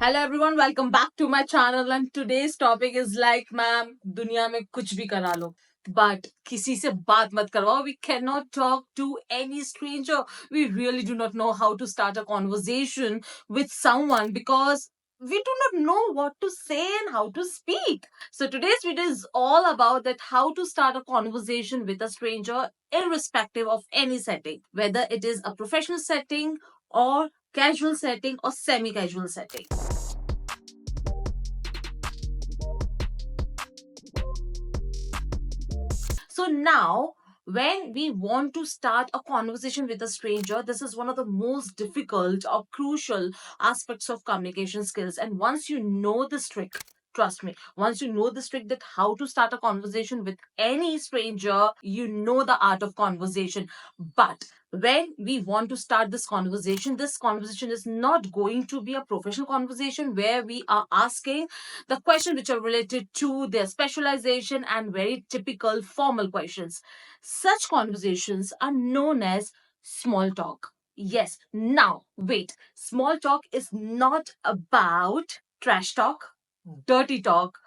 Hello everyone, welcome back to my channel and today's topic is like ma'am दुनिया में कुछ भी करा लो but किसी से बात मत करवाओ. We cannot talk to any stranger. We really do not know how to start a conversation with someone because we do not know what to say and how to speak. So today's video is all about that how to start a conversation with a stranger irrespective of any setting, whether it is a professional setting or casual setting or semi-casual setting. So now, when we want to start a conversation with a stranger, this is one of the most difficult or crucial aspects of communication skills. And once you know this trick, trust me, once you know this trick that how to start a conversation with any stranger, you know the art of conversation. But when we want to start this conversation is not going to be a professional conversation where we are asking the questions which are related to their specialization and very typical formal questions. Such conversations are known as small talk. Yes, now wait, small talk is not about trash talk, dirty talk,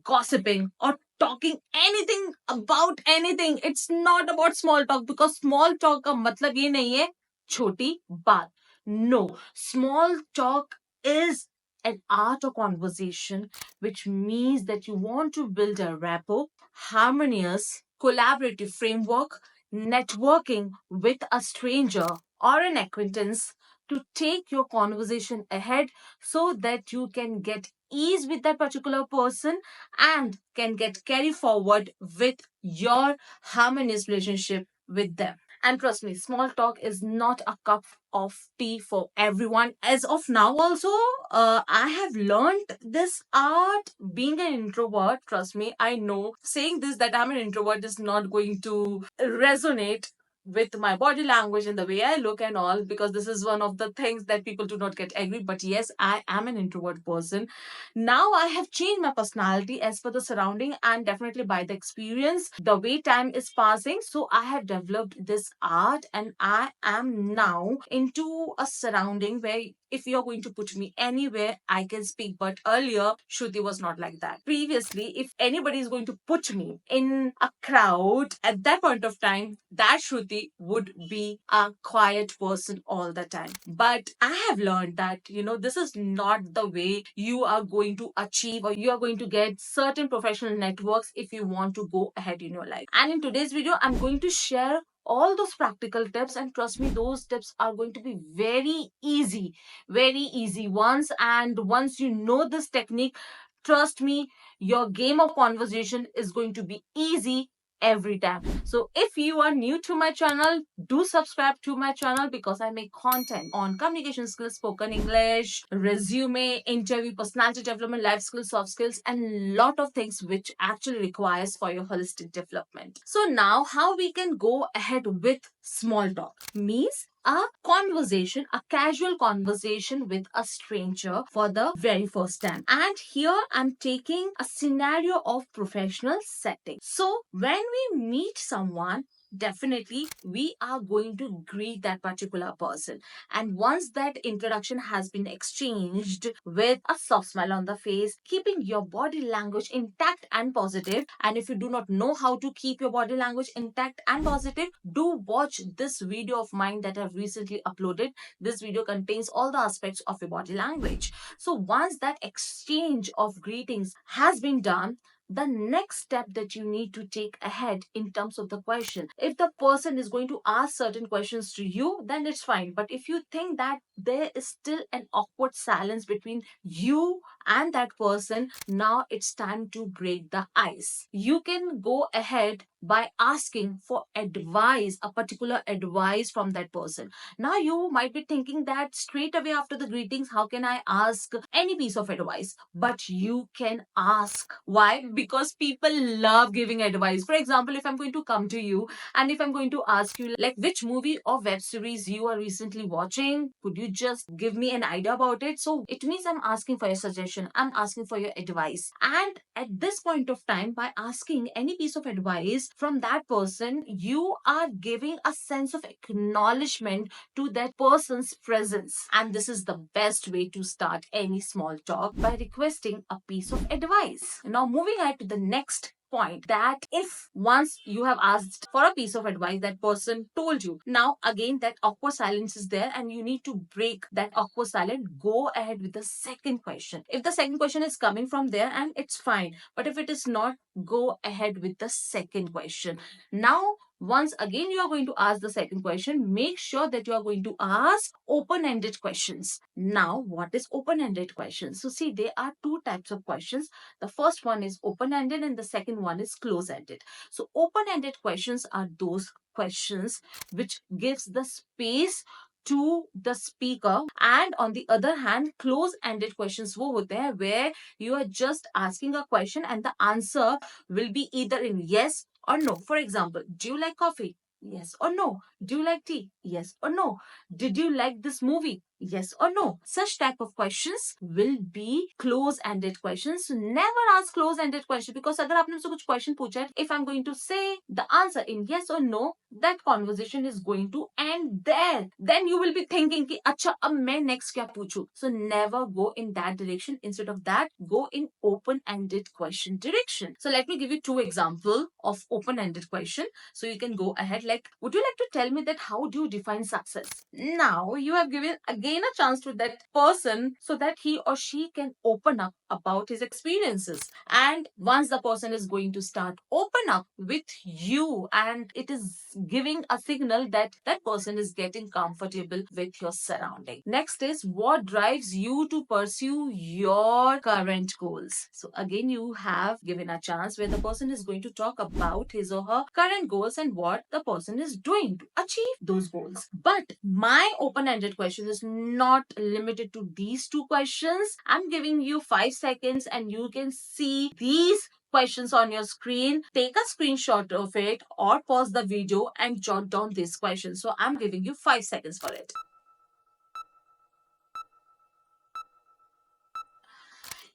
gossiping, or talking anything about anything. It's not about small talk because small talk का मतलब ये नहीं है छोटी बात. No, small talk is an art of conversation, which means that you want to build a rapport, harmonious, collaborative framework, networking with a stranger or an acquaintance to take your conversation ahead so that you can get ease with that particular person and can get carry forward with your harmonious relationship with them. And trust me, small talk is not a cup of tea for everyone. As of now, also, I have learned this art being an introvert. Trust me, I know saying this that I'm an introvert is not going to resonate with my body language and the way I look and all, because this is one of the things that people do not get angry. But yes, I am an introvert person. Now I have changed my personality as per the surrounding and definitely by the experience, the way time is passing. So I have developed this art and I am now into a surrounding where if you're going to put me anywhere, I can speak. But earlier, Shruti was not like that. Previously, if anybody is going to put me in a crowd at that point of time, that Shruti would be a quiet person all the time. But I have learned that, this is not the way you are going to achieve or you are going to get certain professional networks if you want to go ahead in your life. And in today's video, I'm going to share all those practical tips, and trust me, those tips are going to be very easy ones. And once you know this technique, trust me, your game of conversation is going to be easy every time. So if you are new to my channel, do subscribe to my channel because I make content on communication skills, spoken English, resume, interview, personality development, life skills, soft skills, and lot of things which actually requires for your holistic development. So now how we can go ahead with small talk means a conversation, a casual conversation with a stranger for the very first time. And here I'm taking a scenario of professional setting. So when we meet someone, definitely we are going to greet that particular person. And once that introduction has been exchanged with a soft smile on the face, keeping your body language intact and positive. And if you do not know how to keep your body language intact and positive, do watch this video of mine that I've recently uploaded. This video contains all the aspects of your body language. So once that exchange of greetings has been done, the next step that you need to take ahead in terms of the question. If the person is going to ask certain questions to you, then it's fine. But if you think that there is still an awkward silence between you and that person, now it's time to break the ice. You can go ahead by asking for advice, a particular advice from that person. Now you might be thinking that straight away after the greetings, how can I ask any piece of advice? But you can ask. Why? Because people love giving advice. For example, if I'm going to come to you and if I'm going to ask you like which movie or web series you are recently watching, could you just give me an idea about it? So it means I'm asking for your suggestion. I'm asking for your advice. And at this point of time, by asking any piece of advice, from that person, you are giving a sense of acknowledgement to that person's presence. And this is the best way to start any small talk, by requesting a piece of advice. Now, moving ahead to the next point, that if once you have asked for a piece of advice, that person told you, now again that awkward silence is there and you need to break that awkward silence, go ahead with the second question. If the second question is coming from there, and it's fine, but if it is not, go ahead with the second question. Now, once again you are going to ask the second question, make sure that you are going to ask open-ended questions. Now, what is open-ended questions? So see, there are two types of questions. The first one is open-ended and the second one is close-ended. So open-ended questions are those questions which gives the space to the speaker, and on the other hand, close-ended questions wo hote hain where you are just asking a question and the answer will be either in yes or no. For example, do you like coffee? Yes or no. Do you like tea? Yes or no. Did you like this movie? Yes or no. Such type of questions will be close-ended questions. So never ask close-ended question, because अगर आपने मुझसे कुछ question पूछा है, if I'm going to say the answer in yes or no, that conversation is going to end there. Then you will be thinking कि अच्छा अब मैं next क्या पूछूं. So never go in that direction. Instead of that, go in open-ended question direction. So let me give you two examples of open-ended question. So you can go ahead, like, would you like to tell me that how do you define success? Now you have given again a chance to that person so that he or she can open up about his experiences. And once the person is going to start open up with you, and it is giving a signal that that person is getting comfortable with your surrounding. Next is, what drives you to pursue your current goals? So again, you have given a chance where the person is going to talk about his or her current goals and what the person is doing to achieve those goals. But my open-ended question is not limited to these two questions. I'm giving you 5 seconds and you can see these questions on your screen. Take a screenshot of it or pause the video and jot down these questions. So I'm giving you 5 seconds for it.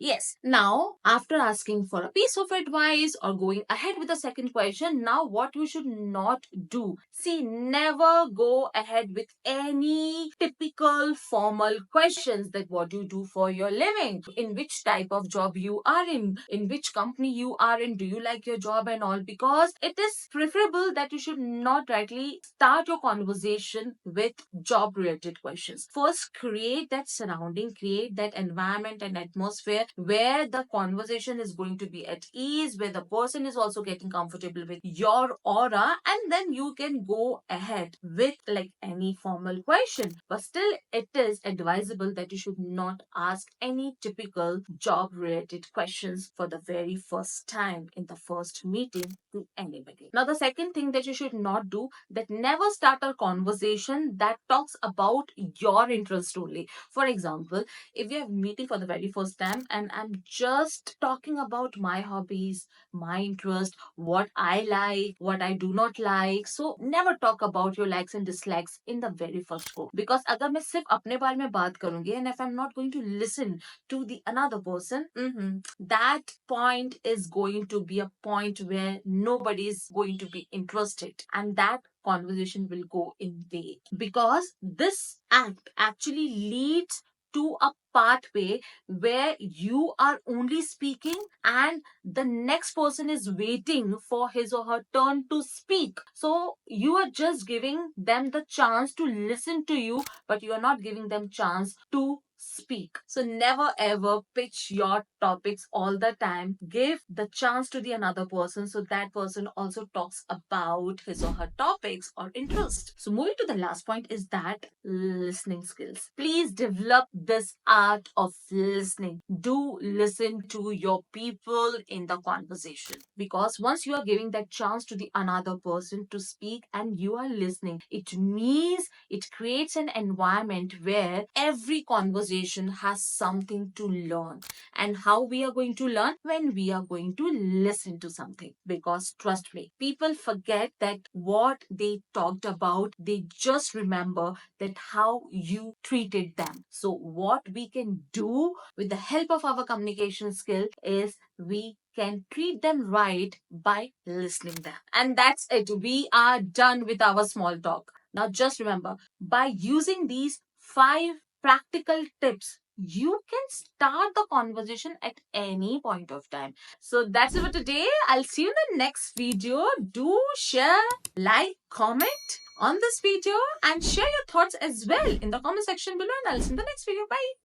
Yes. Now, after asking for a piece of advice or going ahead with the second question, now what you should not do. See, never go ahead with any typical formal questions, that what you do for your living, in which type of job you are in which company you are in, do you like your job and all, because it is preferable that you should not directly start your conversation with job related questions. First, create that surrounding, create that environment and atmosphere where the conversation is going to be at ease, where the person is also getting comfortable with your aura, and then you can go ahead with like any formal question. But still, it is advisable that you should not ask any typical job related questions for the very first time in the first meeting to anybody. Now, the second thing that you should not do, that never start a conversation that talks about your interest only. For example, if we are meeting for the very first time and I'm just talking about my hobbies, my interest, what I like, what I do not like, so never talk about your likes and dislikes in the very first go. Because अगर मैं सिर्फ अपने बारे में बात करूंगी, and if I'm not going to listen to the another person, that point is going to be a point where nobody is going to be interested, and that conversation will go in vain, because this act actually leads to a pathway where you are only speaking and the next person is waiting for his or her turn to speak. So you are just giving them the chance to listen to you, but you are not giving them chance to speak. So never ever pitch your topics all the time. Give the chance to the another person so that person also talks about his or her topics or interest. So moving to the last point is that listening skills. Please develop this art of listening. Do listen to your people in the conversation, because once you are giving that chance to the another person to speak and you are listening, it means it creates an environment where every conversation has something to learn. And how we are going to learn? When we are going to listen to something. Because trust me, people forget that what they talked about, they just remember that how you treated them. So what we can do with the help of our communication skill is we can treat them right by listening them. And that's it. We are done with our small talk. Now just remember, by using these 5 practical tips, you can start the conversation at any point of time. So that's it for today. I'll see you in the next video. Do share, like, comment on this video and share your thoughts as well in the comment section below, and I'll see you in the next video. Bye.